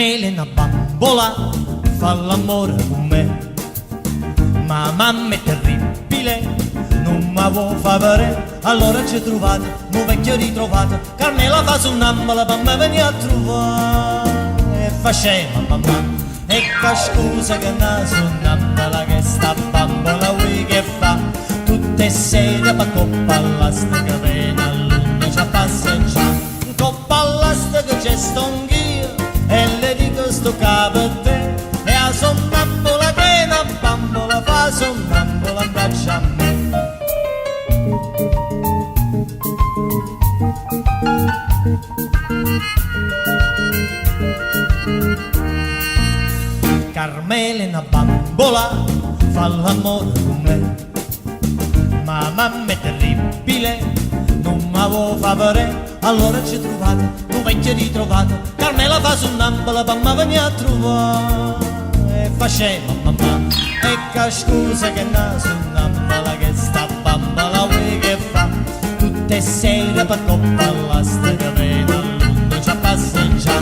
Carmela è una bambola, fa l'amore con me, ma mamma è terribile, non mi vuoi favore. Allora ci trovate, un vecchio ritrovato, Carmela fa sonnambola per me venire a trovare. E faceva mamma, ecco scusa che una sonnambola che sta bambola vuoi che fa, tutte sere per coppa all'asta viene a luna ci passeggia, coppa all'asta che c'è stonghio e le dico sto capo a te, e a sonnambola che una bambola fa sonnambola abbraccia a me. Carmela è una bambola, fa l'amore con me, ma mamma è terribile, non mi vuoi favore. Allora ci trovate, un vecchio ritrovato, Carmela fa sonnambola per me venire a trovare. E faceva mamma, ecco scusa che una sonnambola che sta bambola vuoi che fa, tutte sere per coppa all'asta che viene a luna ci passeggia,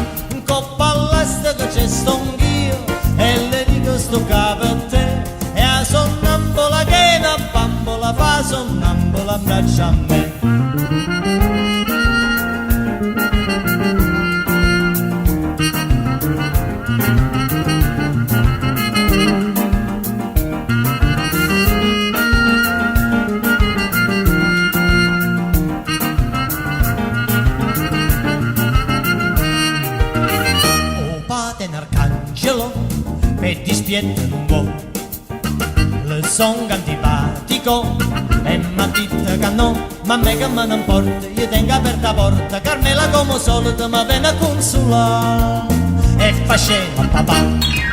coppa all'asta che c'è stonghio e le dico sto capo a te, e a sonnambola che una bambola fa sonnambola abbraccia a me. O padre un arcangelo e dispietta un po', le son antipatico e m'ha detto che no, ma a me che me ne importa, io tengo aperta porta, Carmela come solito mi viene a consolare. E faceva papà,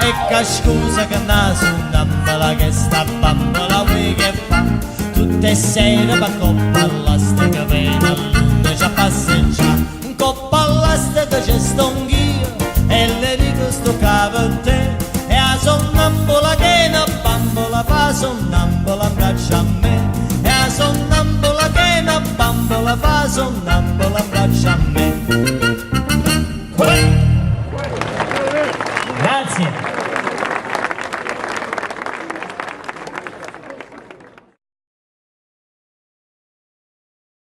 ecco scusa che una sonnambola che sta bambola vuoi che fa, tutte sere per coppa all'asta che viene a luna ci passeggia, coppa all'asta che c'è stonghio e le dico sto capo a te, e a sonnambola che una bambola fa sonnambola abbraccia a me, e a sonnambola che una bambola fa sonnambola